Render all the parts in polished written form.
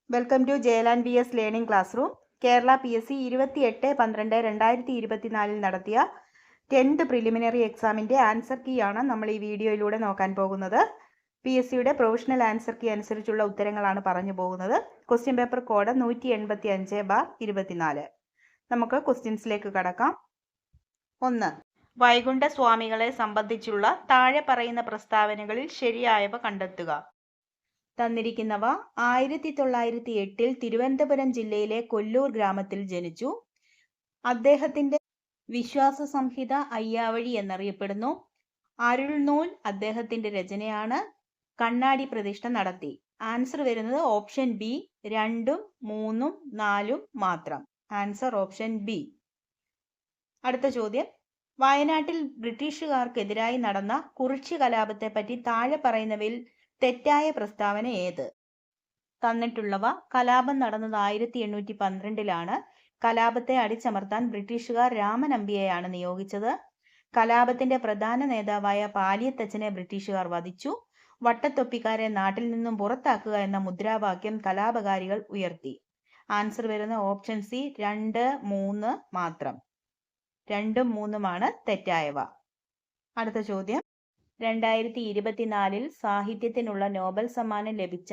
Welcome to Jayalan B S learning class room. Kerala PSC 28/12/2024 നടത്തിയ 10th preliminary എക്സാമിൻ്റെ answer key ആണ് നമ്മൾ ഈ വീഡിയോയിലൂടെ നോക്കാൻ പോകുന്നത്. PSCയുടെ പ്രൊവിഷണൽ ആൻസർ കീ അനുസരിച്ചുള്ള ഉത്തരങ്ങളാണ് പറഞ്ഞു പോകുന്നത്. Question paper code 185/24. നമുക്ക് ക്വസ്റ്റ്യൻസിലേക്ക് കടക്കാം. 1. വൈകുണ്ഠ സ്വാമികളെ സംബന്ധിച്ചുള്ള താഴെ പറയുന്ന പ്രസ്താവനകളിൽ ശരിയായവ കണ്ടെത്തുക. തന്നിരിക്കുന്നവ 1908 തിരുവനന്തപുരം ജില്ലയിലെ കൊല്ലൂർ ഗ്രാമത്തിൽ ജനിച്ചു. അദ്ദേഹത്തിന്റെ വിശ്വാസ സംഹിത അയ്യാവഴി എന്നറിയപ്പെടുന്നു. അരുൾനൂൽ അദ്ദേഹത്തിന്റെ രചനയാണ്. കണ്ണാടി പ്രതിഷ്ഠ നടത്തി. ആൻസർ വരുന്നത് ഓപ്ഷൻ ബി 2, 3, 4 മാത്രം. Answer option B. അടുത്ത ചോദ്യം, വയനാട്ടിൽ ബ്രിട്ടീഷുകാർക്കെതിരായി നടന്ന കുറിച്യ കലാപത്തെ പറ്റി താഴെ പറയുന്നവയിൽ തെറ്റായ പ്രസ്താവന ഏത്? തന്നിട്ടുള്ളവ കലാപം നടന്നത് 1812 കലാപത്തെ അടിച്ചമർത്താൻ ബ്രിട്ടീഷുകാർ രാമനമ്പിയെയാണ് നിയോഗിച്ചത്. കലാപത്തിന്റെ പ്രധാന നേതാവായ പാലിയത്തച്ഛനെ ബ്രിട്ടീഷുകാർ വധിച്ചു. വട്ടത്തൊപ്പിക്കാരെ നാട്ടിൽ നിന്നും പുറത്താക്കുക എന്ന മുദ്രാവാക്യം കലാപകാരികൾ ഉയർത്തി. ആൻസർ വരുന്ന ഓപ്ഷൻ സി 2, 3 മാത്രം. 2ഉം 3ഉമാണ് തെറ്റായവ. അടുത്ത ചോദ്യം, 2024 സാഹിത്യത്തിനുള്ള നോബൽ സമ്മാനം ലഭിച്ച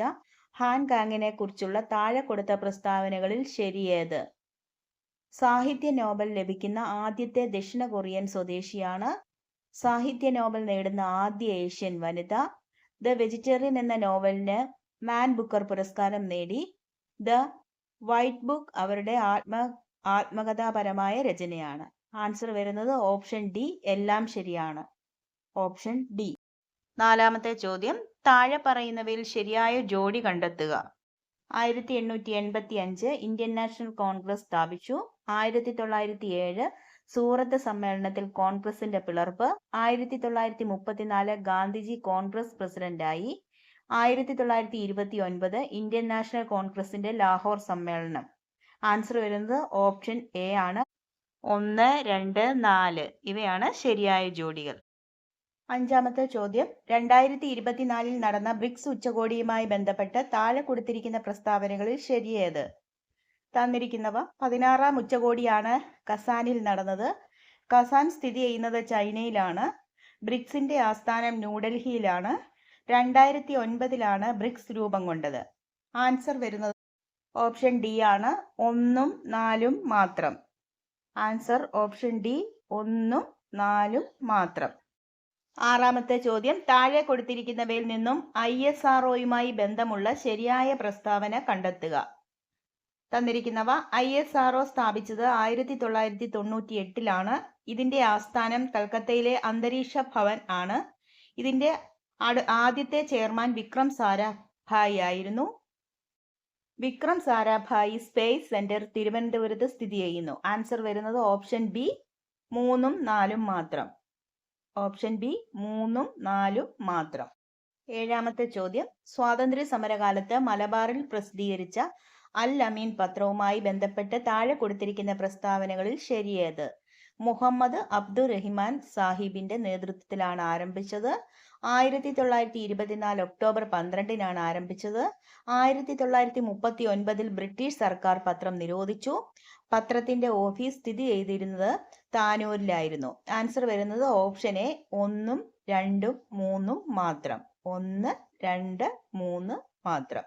ഹാൻ കാങ്ങിനെ കുറിച്ചുള്ള താഴെ കൊടുത്ത പ്രസ്താവനകളിൽ ശരിയേത്? സാഹിത്യ നോബൽ ലഭിക്കുന്ന ആദ്യത്തെ ദക്ഷിണ കൊറിയൻ സ്വദേശിയാണ്. സാഹിത്യ നോബൽ നേടുന്ന ആദ്യ ഏഷ്യൻ വനിത. ദ വെജിറ്റേറിയൻ എന്ന നോവലിന് മാൻ ബുക്കർ പുരസ്കാരം നേടി. ദ വൈറ്റ് ബുക്ക് അവരുടെ ആത്മകഥാപരമായ രചനയാണ്. ആൻസർ വരുന്നത് ഓപ്ഷൻ ഡി, എല്ലാം ശരിയാണ്. Option D. 4ാമത്തെ ചോദ്യം, താഴെ പറയുന്നവയിൽ ശരിയായ ജോഡി കണ്ടെത്തുക. 1885 ഇന്ത്യൻ നാഷണൽ കോൺഗ്രസ് സ്ഥാപിച്ചു. 1907 സൂറത്ത് സമ്മേളനത്തിൽ കോൺഗ്രസിന്റെ പിളർപ്പ്. 1934 ഗാന്ധിജി കോൺഗ്രസ് പ്രസിഡന്റായി. 1929 ഇന്ത്യൻ നാഷണൽ കോൺഗ്രസിന്റെ ലാഹോർ സമ്മേളനം. ആൻസർ വരുന്നത് ഓപ്ഷൻ എ ആണ്. 1, 2, 4 ഇവയാണ് ശരിയായ ജോഡികൾ. 5ാമത്തെ ചോദ്യം, 2024 നടന്ന ബ്രിക്സ് ഉച്ചകോടിയുമായി ബന്ധപ്പെട്ട് താഴെ കൊടുത്തിരിക്കുന്ന പ്രസ്താവനകളിൽ ശരിയേത്? തന്നിരിക്കുന്നവ 16ാം ഉച്ചകോടിയാണ് കസാനിൽ നടന്നത്. കസാൻ സ്ഥിതി ചെയ്യുന്നത് ചൈനയിലാണ്. ബ്രിക്സിന്റെ ആസ്ഥാനം ന്യൂഡൽഹിയിലാണ്. 2009 ബ്രിക്സ് രൂപം കൊണ്ടത്. ആൻസർ വരുന്നത് ഓപ്ഷൻ ഡി ആണ്. 1ഉം 4ഉം മാത്രം. ആൻസർ ഓപ്ഷൻ ഡി, 1ഉം 4ഉം മാത്രം. 6ാമത്തെ ചോദ്യം, താഴെ കൊടുത്തിരിക്കുന്നവയിൽ നിന്നും ISROയുമായി ബന്ധമുള്ള ശരിയായ പ്രസ്താവന കണ്ടെത്തുക. തന്നിരിക്കുന്നവ ISRO സ്ഥാപിച്ചത് 1998 ഇതിന്റെ ആസ്ഥാനം കൽക്കത്തയിലെ അന്തരീക്ഷ ഭവൻ ആണ്. ഇതിന്റെ ആദ്യത്തെ ചെയർമാൻ വിക്രം സാരാഭായി ആയിരുന്നു. വിക്രം സാരാഭായി സ്പേസ് സെന്റർ തിരുവനന്തപുരത്ത് സ്ഥിതി ചെയ്യുന്നു. ആൻസർ വരുന്നത് ഓപ്ഷൻ ബി 3ഉം 4ഉം മാത്രം. ഓപ്ഷൻ ബി 3ഉം 4ഉം മാത്രം. 7ാമത്തെ ചോദ്യം, സ്വാതന്ത്ര്യ സമരകാലത്ത് മലബാറിൽ പ്രസിദ്ധീകരിച്ച അൽ അമീൻ പത്രവുമായി ബന്ധപ്പെട്ട് താഴെ കൊടുത്തിരിക്കുന്ന പ്രസ്താവനകളിൽ ശരിയേത്? മുഹമ്മദ് അബ്ദുറഹിമാൻ സാഹിബിന്റെ നേതൃത്വത്തിലാണ് ആരംഭിച്ചത്. 1924 ഒക്ടോബർ 12 ആരംഭിച്ചത്. 1939 ബ്രിട്ടീഷ് സർക്കാർ പത്രം നിരോധിച്ചു. പത്രത്തിന്റെ ഓഫീസ് സ്ഥിതി ചെയ്തിരുന്നത് താനൂരിലായിരുന്നു. ആൻസർ വരുന്നത് ഓപ്ഷൻ എ 1ഉം 2ഉം 3ഉം മാത്രം. 1, 2, 3 മാത്രം.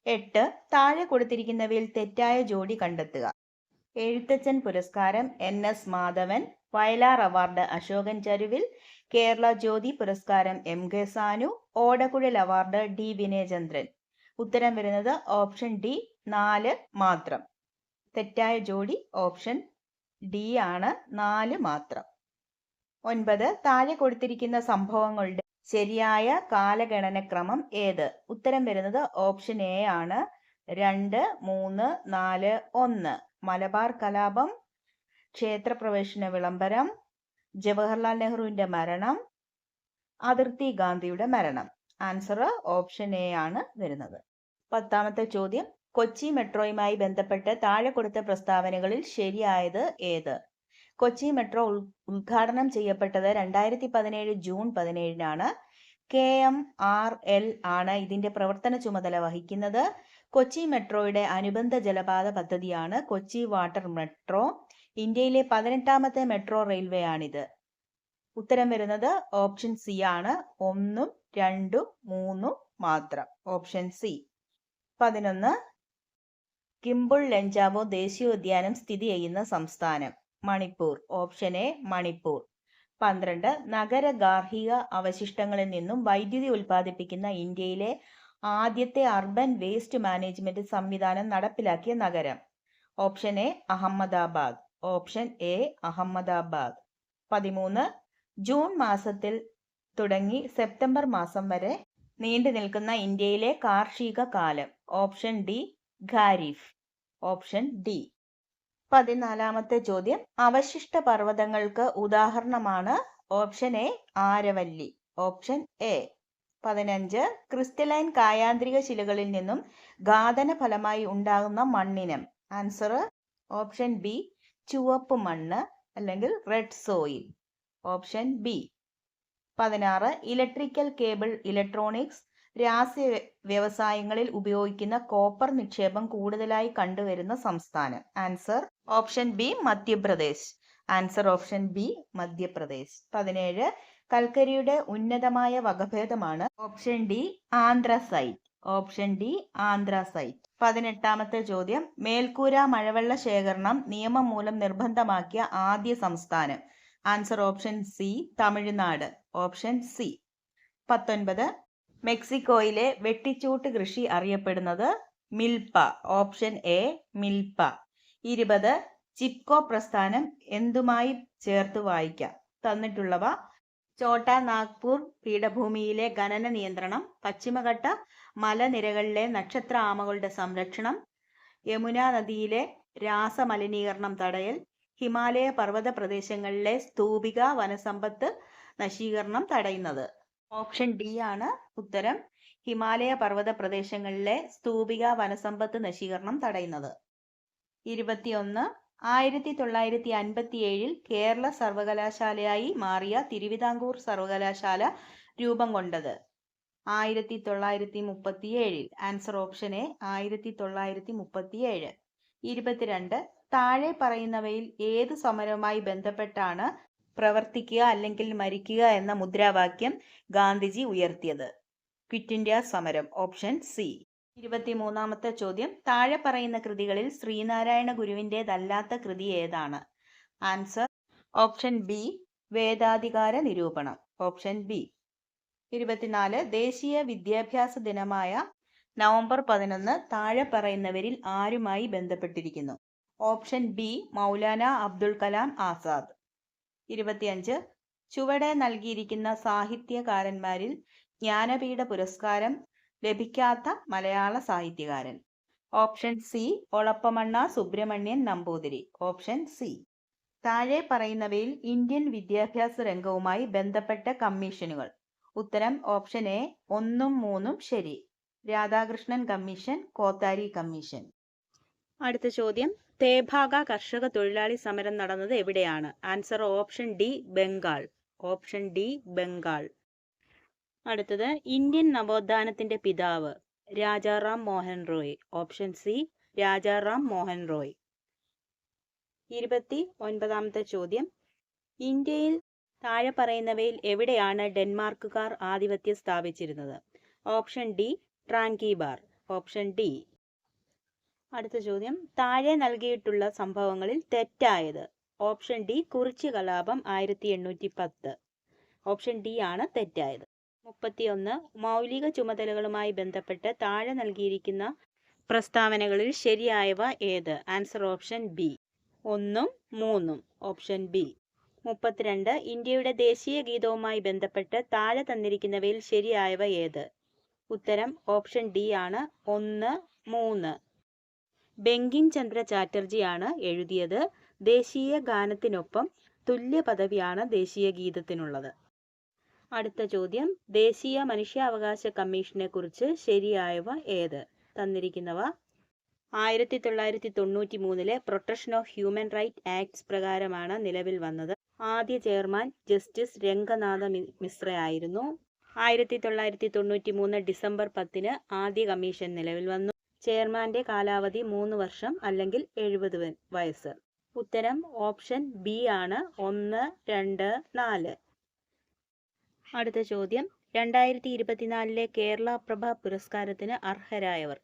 8. താഴെ കൊടുത്തിരിക്കുന്നവയിൽ തെറ്റായ ജോഡി കണ്ടെത്തുക. എഴുത്തച്ഛൻ പുരസ്കാരം NS മാധവൻ. വയലാർ അവാർഡ് അശോകൻ ചരുവിൽ. കേരള ജ്യോതി പുരസ്കാരം MK സാനു. ഓടക്കുഴൽ അവാർഡ് D വിനയചന്ദ്രൻ. ഉത്തരം വരുന്നത് ഓപ്ഷൻ ഡി 4 മാത്രം. തെറ്റായ ജോഡി ഓപ്ഷൻ ഡി ആണ്, 4 മാത്രം. 9. താഴെ കൊടുത്തിരിക്കുന്ന സംഭവങ്ങളുടെ ശരിയായ കാലഗണനക്രമം ഏത്? ഉത്തരം വരുന്നത് ഓപ്ഷൻ എ ആണ്. 2, 3, 4, 1. മലബാർ കലാപം, ക്ഷേത്രപ്രവേശന വിളംബരം, ജവഹർലാൽ നെഹ്റുവിന്റെ മരണം, അതിർത്തി ഗാന്ധിയുടെ മരണം. ആൻസർ ഓപ്ഷൻ എ ആണ് വരുന്നത്. 10ാമത്തെ ചോദ്യം, കൊച്ചി മെട്രോയുമായി ബന്ധപ്പെട്ട് താഴെ കൊടുത്ത പ്രസ്താവനകളിൽ ശരിയായത് ഏത്? കൊച്ചി മെട്രോ ഉദ്ഘാടനം ചെയ്യപ്പെട്ടത് 2017 ജൂൺ 17 KMRL ആണ് ഇതിന്റെ പ്രവർത്തന ചുമതല വഹിക്കുന്നത്. കൊച്ചി മെട്രോയുടെ അനുബന്ധ ജലപാത പദ്ധതിയാണ് കൊച്ചി വാട്ടർ മെട്രോ. ഇന്ത്യയിലെ 18ാമത്തെ മെട്രോ റെയിൽവേ ആണിത്. ഉത്തരം വരുന്നത് ഓപ്ഷൻ സി ആണ്. 1, 2, 3 മാത്രം. Option C. 11. കിംബുൾ ലഞ്ചാബോ ദേശീയോദ്യാനം സ്ഥിതി ചെയ്യുന്ന സംസ്ഥാനം. മണിപ്പൂർ. Option A Manipur. 12. നഗര ഗാർഹിക അവശിഷ്ടങ്ങളിൽ നിന്നും വൈദ്യുതി ഉൽപ്പാദിപ്പിക്കുന്ന ഇന്ത്യയിലെ ആദ്യത്തെ അർബൻ വേസ്റ്റ് മാനേജ്മെന്റ് സംവിധാനം നടപ്പിലാക്കിയ നഗരം. Option A Ahmedabad. Option A Ahmedabad. 13. June മാസത്തിൽ തുടങ്ങി സെപ്റ്റംബർ മാസം വരെ നീണ്ടു നിൽക്കുന്ന ഇന്ത്യയിലെ കാർഷിക കാലം. Option D kharif. Option D. 14ാമത്തെ ചോദ്യം. അവശിഷ്ട പർവ്വതങ്ങൾക്ക് ഉദാഹരണമാണ്. Option A Aravalli. Option A. 15. Crystalline കായാന്ത്രിക ശിലകളിൽ നിന്നും ഘാതന ഫലമായി ഉണ്ടാകുന്ന മണ്ണിനം. ആൻസർ ഓപ്ഷൻ ബി ചുവപ്പ് മണ്ണ് അല്ലെങ്കിൽ red soil. Option B. 16. Electrical cable, electronics, രാസ വ്യവസായങ്ങളിൽ ഉപയോഗിക്കുന്ന കോപ്പർ നിക്ഷേപം കൂടുതലായി കണ്ടുവരുന്ന സംസ്ഥാനം. Answer option B Madhya Pradesh. Answer option B Madhya Pradesh. 17. കൽക്കരിയുടെ ഉന്നതമായ വകഭേദമാണ്. Option D anthracite. Option D anthracite. 18ാമത്തെ ചോദ്യം. മേൽക്കൂര മഴവെള്ള ശേഖരണം നിയമം മൂലം നിർബന്ധമാക്കിയ ആദ്യ സംസ്ഥാനം. Answer option C Tamil Nadu. Option C. 19. മെക്സിക്കോയിലെ വെട്ടിച്ചൂട്ട് കൃഷി അറിയപ്പെടുന്നത്. Milpa. Option A milpa. 20. Chipko പ്രസ്ഥാനം എന്തുമായി ചേർത്ത് വായിക്കാം? തന്നിട്ടുള്ളവ. ഛോട്ടാ നാഗ്പൂർ പീഠഭൂമിയിലെ ഖനന നിയന്ത്രണം, പശ്ചിമഘട്ട മലനിരകളിലെ നക്ഷത്ര ആമകളുടെ സംരക്ഷണം, യമുന നദിയിലെ രാസമലിനീകരണം തടയൽ, ഹിമാലയ പർവ്വത പ്രദേശങ്ങളിലെ സ്തൂപിക വനസമ്പത്ത് നശീകരണം തടയുന്നത്. ഓപ്ഷൻ ഡി ആണ് ഉത്തരം. ഹിമാലയ പർവ്വത പ്രദേശങ്ങളിലെ സ്തൂപിക വനസമ്പത്ത് നശീകരണം തടയുന്നത്. 21. 1957 കേരള സർവകലാശാലയായി മാറിയ തിരുവിതാംകൂർ സർവകലാശാല രൂപം കൊണ്ടത്. 1937. Answer option A 1937. 22. താഴെ പറയുന്നവയിൽ ഏത് സമരവുമായി ബന്ധപ്പെട്ടാണ് പ്രവർത്തിക്കുക അല്ലെങ്കിൽ മരിക്കുക എന്ന മുദ്രാവാക്യം ഗാന്ധിജി ഉയർത്തിയത്? ക്വിറ്റ് ഇന്ത്യ സമരം. Option C. 23ാമത്തെ ചോദ്യം. താഴെ പറയുന്ന കൃതികളിൽ ശ്രീനാരായണ ഗുരുവിൻ്റെതല്ലാത്ത കൃതി ഏതാണ്? ആൻസർ ഓപ്ഷൻ ബി വേദാധികാര നിരൂപണം. Option B. 24. ദേശീയ വിദ്യാഭ്യാസ ദിനമായ നവംബർ 11 താഴെ പറയുന്നവരിൽ ആരുമായി ബന്ധപ്പെട്ടിരിക്കുന്നു? Option B Maulana Abdul Kalam Azad. 25. ചുവടെ നൽകിയിരിക്കുന്ന സാഹിത്യകാരന്മാരിൽ ജ്ഞാനപീഠ പുരസ്കാരം ലഭിക്കാത്ത മലയാള സാഹിത്യകാരൻ. Option C Olappamanna Subramanian Namboothiri. Option C. താഴെ പറയുന്നവയിൽ ഇന്ത്യൻ വിദ്യാഭ്യാസ രംഗവുമായി ബന്ധപ്പെട്ട കമ്മീഷനുകൾ. ഉത്തരം ഓപ്ഷൻ എ 1, 3 ശരി. Radhakrishnan commission, Kothari commission. അടുത്ത ചോദ്യം. തേഭാഗ കർഷക തൊഴിലാളി സമരം നടന്നത് എവിടെയാണ്? Answer option D Bengal. Option D Bengal. അടുത്തത്. ഇന്ത്യൻ നവോത്ഥാനത്തിന്റെ പിതാവ്. രാജാറാം മോഹൻ റോയ്. Option C Rajaram Mohan Roy. 29ാമത്തെ ചോദ്യം. ഇന്ത്യയിൽ താഴെ പറയുന്നവയിൽ എവിടെയാണ് ഡെൻമാർക്കുകാർ ആധിപത്യം സ്ഥാപിച്ചിരുന്നത്? Option D Tranquebar. Option D. അടുത്ത ചോദ്യം. താഴെ നൽകിയിട്ടുള്ള സംഭവങ്ങളിൽ തെറ്റായത്. ഓപ്ഷൻ ഡി കുറിച്യ കലാപം 1810. ഓപ്ഷൻ ഡി ആണ് തെറ്റായത്. 31. മൗലിക ചുമതലകളുമായി ബന്ധപ്പെട്ട് താഴെ നൽകിയിരിക്കുന്ന പ്രസ്താവനകളിൽ ശരിയായവ ഏത്? Answer option B 1, 3. Option B. 32. ഇന്ത്യയുടെ ദേശീയ ഗീതവുമായി ബന്ധപ്പെട്ട് താഴെ തന്നിരിക്കുന്നവയിൽ ശരിയായവ ഏത്? ഉത്തരം ഓപ്ഷൻ ഡി ആണ് 1, 3. ബങ്കിം ചന്ദ്ര ചാറ്റർജിയാണ് എഴുതിയത്. ദേശീയ ഗാനത്തിനൊപ്പം തുല്യ പദവിയാണ് ദേശീയ ഗീതത്തിനുള്ളത്. അടുത്ത ചോദ്യം. ദേശീയ മനുഷ്യാവകാശ കമ്മീഷനെ കുറിച്ച് ശരിയായവ ഏത്? തന്നിരിക്കുന്നവ. 1993 protection of human right acts പ്രകാരമാണ് നിലവിൽ വന്നത്. ആദ്യ ചെയർമാൻ ജസ്റ്റിസ് രംഗനാഥ മിശ്രയായിരുന്നു. 1993 ഡിസംബർ 10 ആദ്യ കമ്മീഷൻ നിലവിൽ വന്നു. ചെയർമാന്റെ കാലാവധി 3 വർഷം അല്ലെങ്കിൽ 70 വയസ്സ്. ഉത്തരം ഓപ്ഷൻ ബി ആണ് 1, 2, 4. അടുത്ത ചോദ്യം 2024 കേരള പ്രഭ പുരസ്കാരത്തിന് അർഹരായവർ.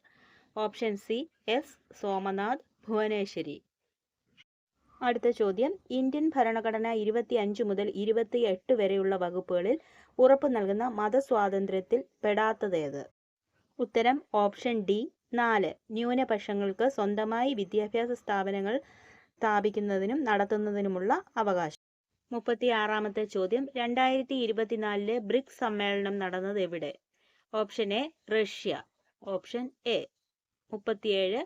Option C S Somanath, Bhuvaneswari. അടുത്ത ചോദ്യം ഇന്ത്യൻ ഭരണഘടന 25 മുതൽ 28 വരെയുള്ള വകുപ്പുകളിൽ ഉറപ്പു നൽകുന്ന മതസ്വാതന്ത്ര്യത്തിൽ പെടാത്തതേത്? ഉത്തരം ഓപ്ഷൻ ഡി 4. ന്യൂനപക്ഷങ്ങൾക്ക് സ്വന്തമായി വിദ്യാഭ്യാസ സ്ഥാപനങ്ങൾ സ്ഥാപിക്കുന്നതിനും നടത്തുന്നതിനുമുള്ള അവകാശം. 36ാമത്തെ ചോദ്യം 2024 ബ്രിക്സ് സമ്മേളനം നടന്നത് എവിടെ? Option A Russia, option A. 37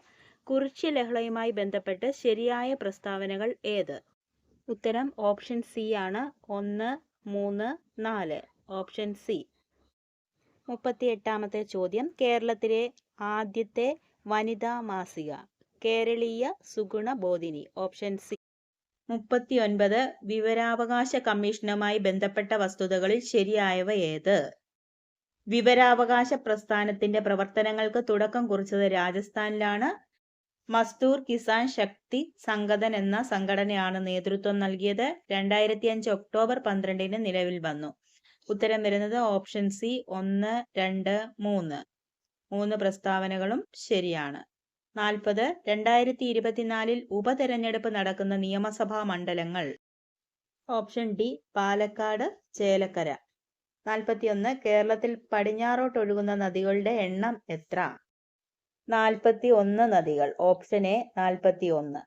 Kurichya ലഹളയുമായി ബന്ധപ്പെട്ട് ശരിയായ പ്രസ്താവനകൾ ഏത്? ഉത്തരം ഓപ്ഷൻ സി ആണ് 1, 3, 4. Option C. 38ാമത്തെ ചോദ്യം കേരളത്തിലെ ആദ്യത്തെ വനിതാ മാസിക കേരളീയ സുഗുണ ബോധിനി. Option C. 39 വിവരാവകാശ കമ്മീഷനുമായി ബന്ധപ്പെട്ട വസ്തുതകളിൽ ശരിയായവ ഏത്? വിവരാവകാശ പ്രസ്ഥാനത്തിന്റെ പ്രവർത്തനങ്ങൾക്ക് തുടക്കം കുറിച്ചത് രാജസ്ഥാനിലാണ്. മസ്ദൂർ കിസാൻ ശക്തി സംഗതൻ എന്ന സംഘടനയാണ് നേതൃത്വം നൽകിയത്. 2005 ഒക്ടോബർ 12 നിലവിൽ വന്നു. ഉത്തരം വരുന്നത് ഓപ്ഷൻ സി 1, 2, 3. 3 പ്രസ്താവനകളും ശരിയാണ്. 40 2024 ഉപതെരഞ്ഞെടുപ്പ് നടക്കുന്ന നിയമസഭാ മണ്ഡലങ്ങൾ. Option D Palakkad, Chelakkara. 41 കേരളത്തിൽ പടിഞ്ഞാറോട്ടൊഴുകുന്ന നദികളുടെ എണ്ണം എത്ര? 41 നദികൾ. Option A 41.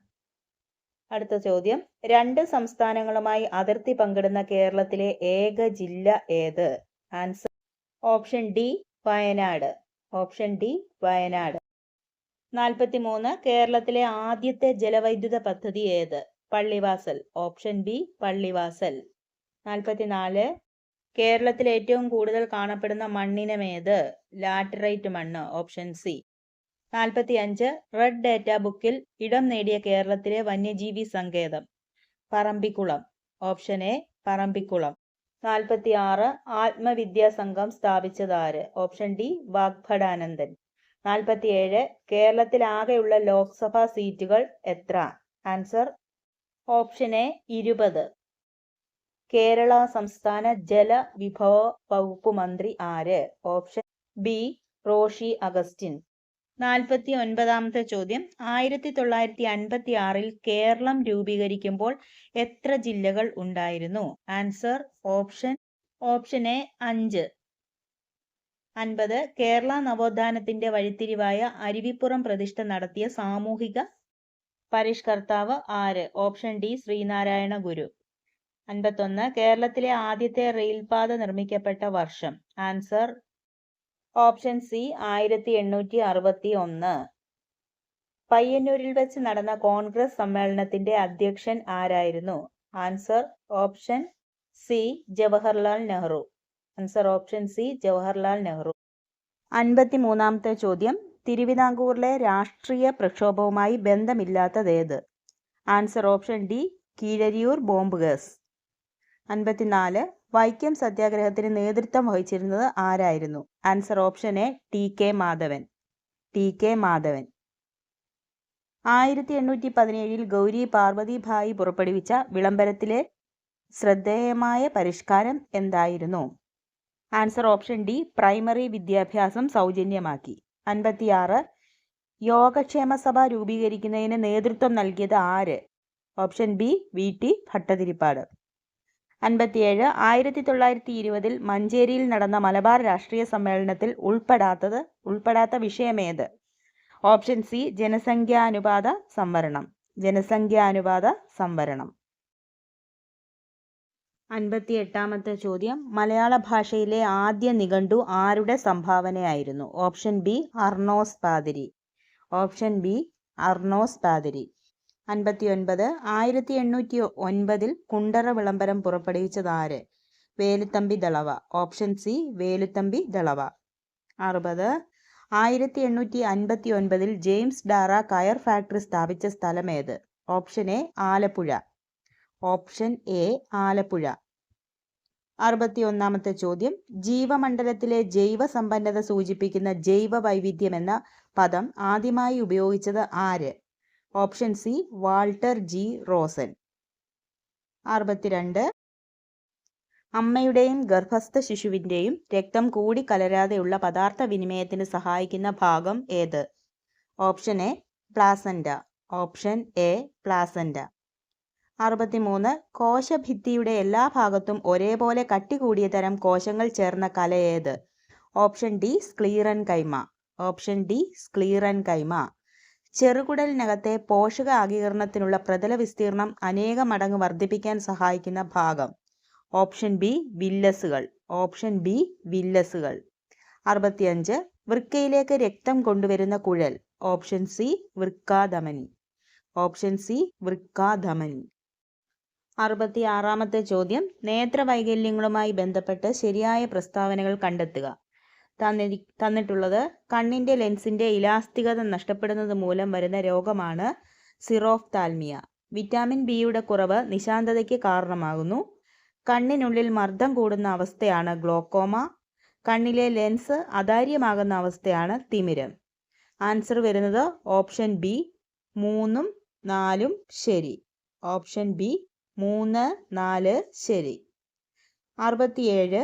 അടുത്ത ചോദ്യം 2 സംസ്ഥാനങ്ങളുമായി അതിർത്തി പങ്കിടുന്ന കേരളത്തിലെ ഏക ജില്ല ഏത്? Answer option D Wayanad. Option D Wayanad. 43 കേരളത്തിലെ ആദ്യത്തെ ജലവൈദ്യുത പദ്ധതി ഏത്? പള്ളിവാസൽ. Option B Pallivasal. 44 കേരളത്തിൽ ഏറ്റവും കൂടുതൽ കാണപ്പെടുന്ന മണ്ണിനമേത്? ലാറ്ററൈറ്റ് മണ്ണ്. Option C. 45 റെഡ് ഡേറ്റ ബുക്കിൽ ഇടം നേടിയ കേരളത്തിലെ വന്യജീവി സങ്കേതം പറമ്പിക്കുളം. Option A Parambikulam. 46 ആത്മവിദ്യാ സംഘം സ്ഥാപിച്ചതാര്? Option D Vagbhatananda. 47 കേരളത്തിൽ ആകെയുള്ള ലോക്സഭാ സീറ്റുകൾ എത്ര? Answer option A 20. കേരള സംസ്ഥാന ജലവിഭവ വകുപ്പ് മന്ത്രി ആര്? Option B Roshy Augustine. 49ാമത്തെ ചോദ്യം 1956 കേരളം രൂപീകരിക്കുമ്പോൾ എത്ര ജില്ലകൾ ഉണ്ടായിരുന്നു? Answer option A 5. 50 കേരള നവോത്ഥാനത്തിന്റെ വഴിത്തിരിവായ അരുവിപ്പുറം പ്രതിഷ്ഠ നടത്തിയ സാമൂഹിക പരിഷ്കർത്താവ് ആര്? ഓപ്ഷൻ ഡി ശ്രീനാരായണ ഗുരു. 51 കേരളത്തിലെ ആദ്യത്തെ റെയിൽപാത നിർമ്മിക്കപ്പെട്ട വർഷം? Answer option C 1861. പയ്യന്നൂരിൽ വെച്ച് നടന്ന കോൺഗ്രസ് സമ്മേളനത്തിന്റെ അധ്യക്ഷൻ ആരായിരുന്നു? Answer option C Jawaharlal Nehru. Answer option C Jawaharlal Nehru. 53ാമത്തെ ചോദ്യം തിരുവിതാംകൂറിലെ രാഷ്ട്രീയ പ്രക്ഷോഭവുമായി ബന്ധമില്ലാത്തതേത്? Answer option D Keezhariyur bomb case. 54 Vaikom സത്യാഗ്രഹത്തിന് നേതൃത്വം വഹിച്ചിരുന്നത് ആരായിരുന്നു? Answer option A T K Madhavan. 1817 Gowri Parvathi Bai പുറപ്പെടുവിച്ച വിളംബരത്തിലെ ശ്രദ്ധേയമായ പരിഷ്കാരം എന്തായിരുന്നു? ആൻസർ ഓപ്ഷൻ ഡി പ്രൈമറി വിദ്യാഭ്യാസം സൗജന്യമാക്കി. 56 യോഗക്ഷേമ സഭ രൂപീകരിക്കുന്നതിന് നേതൃത്വം നൽകിയത് ആര്? Option B V T Bhattathiripad. 57 1920 മഞ്ചേരിയിൽ നടന്ന മലബാർ രാഷ്ട്രീയ സമ്മേളനത്തിൽ ഉൾപ്പെടാത്ത വിഷയമേത്? ഓപ്ഷൻ സി ജനസംഖ്യാനുപാത സംവരണം. 58ാമത്തെ ചോദ്യം മലയാള ഭാഷയിലെ ആദ്യ നിഘണ്ടു ആരുടെ സംഭാവനയായിരുന്നു? ഓപ്ഷൻ ബി അർണോസ് പാതിരി. ഓപ്ഷൻ ബി അർണോസ് പാതിരി. 59 1809 കുണ്ടറ വിളംബരം പുറപ്പെടുവിച്ചത് ആര്? Veluthampi Dalawa. Option C Veluthampi Dalawa. 60 1859 James Darragh കയർ ഫാക്ടറി സ്ഥാപിച്ച സ്ഥലമേത്? Option A Alappuzha. Option A Alappuzha. 61ാമത്തെ ചോദ്യം ജീവമണ്ഡലത്തിലെ ജൈവ സമ്പന്നത സൂചിപ്പിക്കുന്ന ജൈവ വൈവിധ്യം എന്ന പദം ആദ്യമായി ഉപയോഗിച്ചത് ആര്? Option C Walter G Rosan. 62. അമ്മയുടെയും ഗർഭസ്ഥ ശിശുവിൻ്റെയും രക്തം കൂടി കലരാതെയുള്ള പദാർത്ഥ വിനിമയത്തിന് സഹായിക്കുന്ന ഭാഗം ഏത്? Option A placenta. Option A placenta. 63. കോശഭിത്തിയുടെ എല്ലാ ഭാഗത്തും ഒരേപോലെ കട്ടി കൂടിയ തരം കോശങ്ങൾ ചേർന്ന കല ഏത്? Option D sclerenchyma. Option D sclerenchyma. ചെറുകുടലിനകത്തെ പോഷക ആഗീകരണത്തിനുള്ള പ്രതല വിസ്തീർണം അനേക മടങ്ങ് വർദ്ധിപ്പിക്കാൻ സഹായിക്കുന്ന ഭാഗം? ഓപ്ഷൻ ബി വില്ലസുകൾ. ഓപ്ഷൻ ബി വില്ലസുകൾ. 65. വൃക്കയിലേക്ക് രക്തം കൊണ്ടുവരുന്ന കുഴൽ? ഓപ്ഷൻ സി വൃക്കാധമനി. ഓപ്ഷൻ സി വൃക്കാധമനി. 66. ചോദ്യം. നേത്രവൈകല്യങ്ങളുമായി ബന്ധപ്പെട്ട് ശരിയായ പ്രസ്താവനകൾ കണ്ടെത്തുക. തന്നിട്ടുള്ളത് കണ്ണിൻ്റെ ലെൻസിൻ്റെ ഇലാസ്തികത നഷ്ടപ്പെടുന്നത് മൂലം വരുന്ന രോഗമാണ് സിറോഫ്താൽമിയ. വിറ്റാമിൻ ബിയുടെ കുറവ് നിശാന്തതയ്ക്ക് കാരണമാകുന്നു. കണ്ണിനുള്ളിൽ മർദ്ദം കൂടുന്ന അവസ്ഥയാണ് ഗ്ലോക്കോമ. കണ്ണിലെ ലെൻസ് അതാര്യമാകുന്ന അവസ്ഥയാണ് തിമിരം. ആൻസർ വരുന്നത് ഓപ്ഷൻ ബി 3ഉം 4ഉം ശരി. ഓപ്ഷൻ ബി 3, 4 ശരി. 67.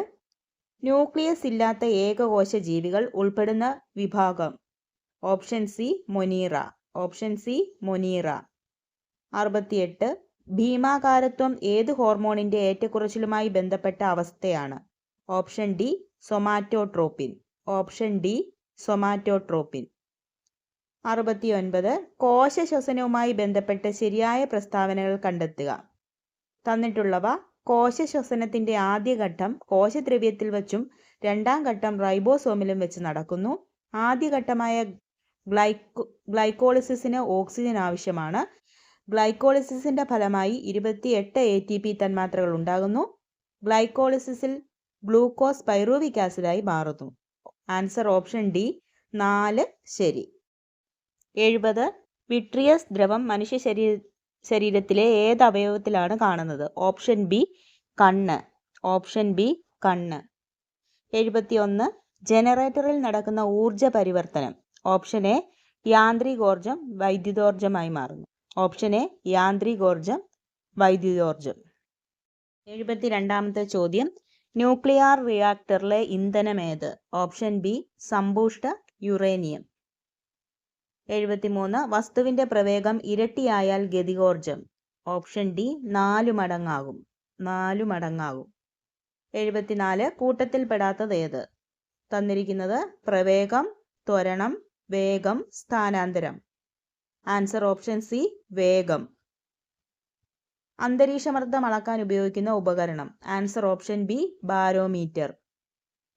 ന്യൂക്ലിയസ് ഇല്ലാത്ത ഏകകോശ ജീവികൾ ഉൾപ്പെടുന്ന വിഭാഗം? Option C Monera. Option C Monera. 68. ഭീമാകാരത്വം ഏത് ഹോർമോണിൻ്റെ ഏറ്റക്കുറച്ചിലുമായി ബന്ധപ്പെട്ട അവസ്ഥയാണ്? Option D somatotropin. Option D somatotropin. 69. കോശശ്വസനവുമായി ബന്ധപ്പെട്ട് ശരിയായ പ്രസ്താവനകൾ കണ്ടെത്തുക. തന്നിട്ടുള്ളവ കോശശ്വസനത്തിൻ്റെ ആദ്യഘട്ടം കോശദ്രവ്യത്തിൽ വച്ചും രണ്ടാം ഘട്ടം റൈബോസോമിലും വെച്ച് നടക്കുന്നു. ആദ്യഘട്ടമായ ഗ്ലൈക്കോളിസിസിന് ഓക്സിജൻ ആവശ്യമാണ്. ഗ്ലൈക്കോളിസിസിൻ്റെ ഫലമായി 28 ATP തന്മാത്രകൾ ഉണ്ടാകുന്നു. ഗ്ലൈക്കോളിസിസിൽ ഗ്ലൂക്കോസ് പൈറൂവിക് ആസിഡായി മാറുന്നു. ആൻസർ ഓപ്ഷൻ ഡി 4 ശരി. 70. വിട്രിയസ് ദ്രവം മനുഷ്യ ശരീരത്തിലെ ഏത് അവയവത്തിലാണ് കാണുന്നത്? ഓപ്ഷൻ ബി കണ്ണ്. ഓപ്ഷൻ ബി കണ്ണ്. 71. ജനറേറ്ററിൽ നടക്കുന്ന ഊർജ പരിവർത്തനം? ഓപ്ഷൻ എ യാന്ത്രികോർജം വൈദ്യുതോർജമായി മാറുന്നു. ഓപ്ഷൻ എ യാന്ത്രികോർജം വൈദ്യുതോർജം. 72. ചോദ്യം. ന്യൂക്ലിയർ റിയാക്ടറിലെ ഇന്ധനം ഏത്? ഓപ്ഷൻ ബി സമ്പുഷ്ട യുറേനിയം. 73. വസ്തുവിൻ്റെ പ്രവേഗം ഇരട്ടിയായാൽ ഗതികോർജം? Option D 4 മടങ്ങാകും. 4 മടങ്ങാകും. 74. കൂട്ടത്തിൽപ്പെടാത്തത് ഏത്? തന്നിരിക്കുന്നത് പ്രവേഗം, ത്വരണം, വേഗം, സ്ഥാനാന്തരം. ആൻസർ ഓപ്ഷൻ സി വേഗം. അന്തരീക്ഷമർദ്ദം അളക്കാൻ ഉപയോഗിക്കുന്ന ഉപകരണം? Answer option B barometer.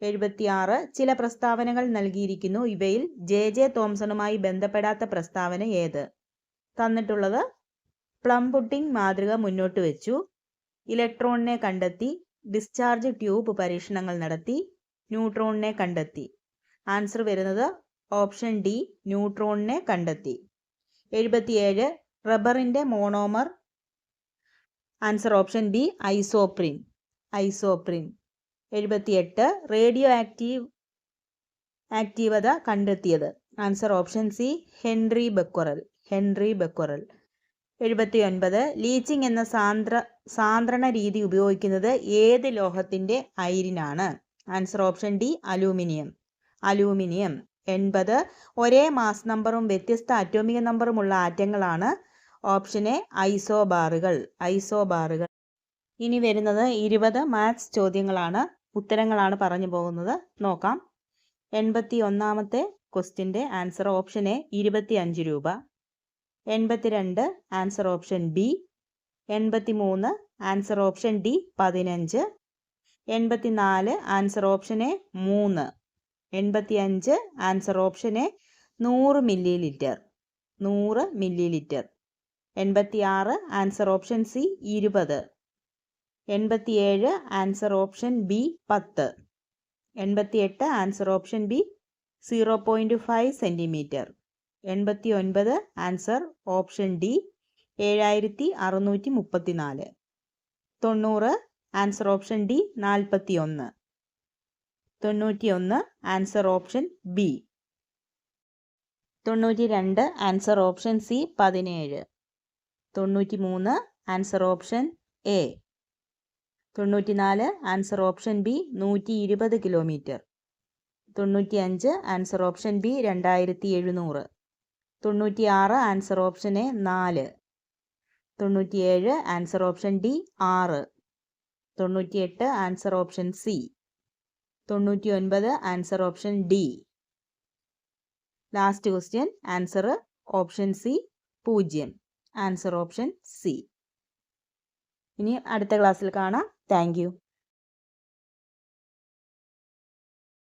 76. ചില പ്രസ്താവനകൾ നൽകിയിരിക്കുന്നു. ഇവയിൽ ജെ തോംസണുമായി ബന്ധപ്പെടാത്ത പ്രസ്താവന ഏത്? തന്നിട്ടുള്ളത് പ്ലം പുഡിംഗ് മാതൃക മുന്നോട്ട് വെച്ചു. ഇലക്ട്രോണിനെ കണ്ടെത്തി. ഡിസ്ചാർജ് ട്യൂബ് പരീക്ഷണങ്ങൾ നടത്തി. ന്യൂട്രോണിനെ കണ്ടെത്തി. ആൻസർ വരുന്നത് ഓപ്ഷൻ ഡി ന്യൂട്രോണിനെ കണ്ടെത്തി. 77. റബ്ബറിൻ്റെ monomer? Answer option B isoprene. Isoprene. 78. Radio ആക്റ്റീവത കണ്ടെത്തിയത്? Answer option C Henri Becquerel. Henri Becquerel. 79. Leaching എന്ന സാന്ദ്രണ രീതി ഉപയോഗിക്കുന്നത് ഏത് ലോഹത്തിൻ്റെ അയിരിനാണ്? Answer option D aluminium. Aluminium. 80. ഒരേ മാസ് നമ്പറും വ്യത്യസ്ത അറ്റോമിക നമ്പറുമുള്ള ആറ്റങ്ങളാണ്? Option A ഐസോബാറുകൾ. ഐസോബാറുകൾ. ഇനി വരുന്നത് 20 മാത്സ് ചോദ്യങ്ങളാണ്. ഉത്തരങ്ങളാണ് പറഞ്ഞു പോകുന്നത്. നോക്കാം. 81. ക്വസ്റ്റ്യൻ്റെ ആൻസർ ഓപ്ഷൻ എ 25 രൂപ. 82. Answer option B 83. Answer option D 15. 84. Answer option A 3. 85. Answer option A 100 milli-litre. 100 milli-litre. 86. Answer option C 20. 87. Answer option B 10. 88. Answer option B 0.5 centimetre. 89. Answer option D 7634. 90. Answer option D 41. 91. Answer option B. 92 answer option C 17. 93 answer option A. 94 answer option B 120 kilometre. 95 answer option B 2700. 96 answer option A 4. 97 answer option D 6. 98 answer option C. 99 answer option D. Last question answer option C 0. Answer option C. ഇനി അടുത്ത ക്ലാസ്സിൽ കാണാം. Thank you.